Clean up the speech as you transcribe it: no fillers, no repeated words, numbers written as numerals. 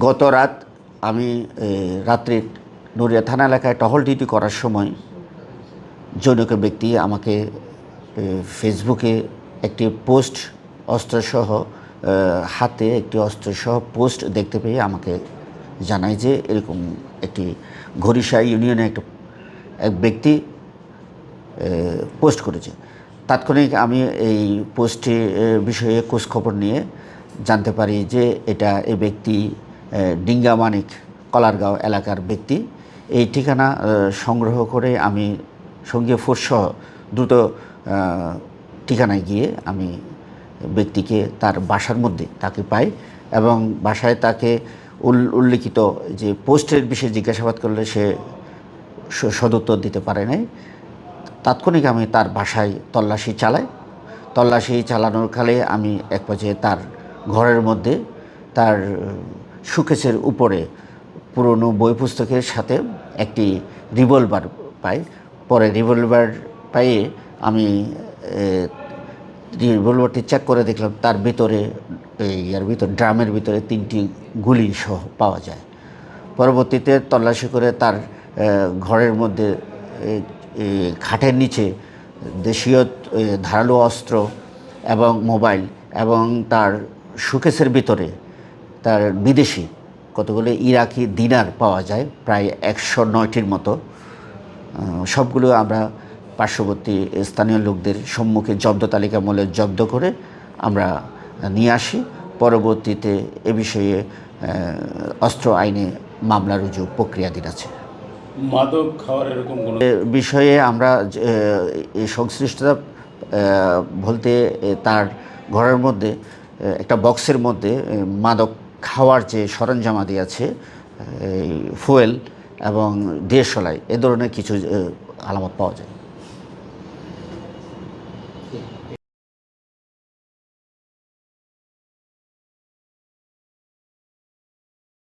গত রাত আমি রাত্রে নড়িয়া থানা এলাকায় টহল ডিউটি করার সময় জনৈক ব্যক্তি আমাকে ফেসবুকে একটি পোস্ট অস্ত্রসহ হাতে একটি অস্ত্রসহ পোস্ট দেখতে পেয়ে আমাকে জানায় যে এরকম একটি ঘড়িশা ইউনিয়নে এক ব্যক্তি পোস্ট করেছে। তাৎক্ষণিক আমি এই পোস্টটি বিষয়ে খোঁজখবর নিয়ে জানতে পারি যে এই ব্যক্তি ডিঙ্গামানিক কলারগাঁও এলাকার ব্যক্তি। এই ঠিকানা সংগ্রহ করে আমি সঙ্গীয় ফোর্সসহ দ্রুত ঠিকানায় গিয়ে আমি ব্যক্তিকে তার বাসার মধ্যে তাকে পাই এবং বাসায় তাকে উল্লিখিত যে পোস্টের বিষয়ে জিজ্ঞাসাবাদ করলে সে সদুত্তর দিতে পারে নাই। তাৎক্ষণিক আমি তার বাসায় তল্লাশি চালাই। তল্লাশি চালানোর কালে আমি এক পর্যায়ে তার ঘরের মধ্যে তার শোকেসের উপরে পুরনো বই পুস্তকের সাথে একটি রিভলভার পাই। পরে রিভলভার পাইয়ে আমি রিভলভারটি চেক করে দেখলাম তার ভিতরে ড্রামের ভিতরে 3টি গুলি সহ পাওয়া যায়। পরবর্তীতে তল্লাশি করে তার ঘরের মধ্যে খাটের নিচে দেশীয় ধারালো অস্ত্র এবং মোবাইল এবং তার শোকেসের ভিতরে তার বিদেশি কতগুলো ইরাকি দিনার পাওয়া যায় প্রায় 109টির মতো। সবগুলো আমরা পার্শ্ববর্তী স্থানীয় লোকদের সম্মুখে জব্দ তালিকা মূলে জব্দ করে আমরা নিয়ে আসি। পরবর্তীতে এ বিষয়ে অস্ত্র আইনে মামলা রুজু প্রক্রিয়াধীন আছে। মাদক খাওয়ার এরকম কোনো বিষয়ে আমরা সংশ্লিষ্টতা বলতে তার ঘরের মধ্যে একটা বক্সের মধ্যে মাদক খাওয়ার যে সরঞ্জামাদি আছে, ফুয়েল এবং দেশলাই এ ধরনের কিছু আলামত পাওয়া যায়।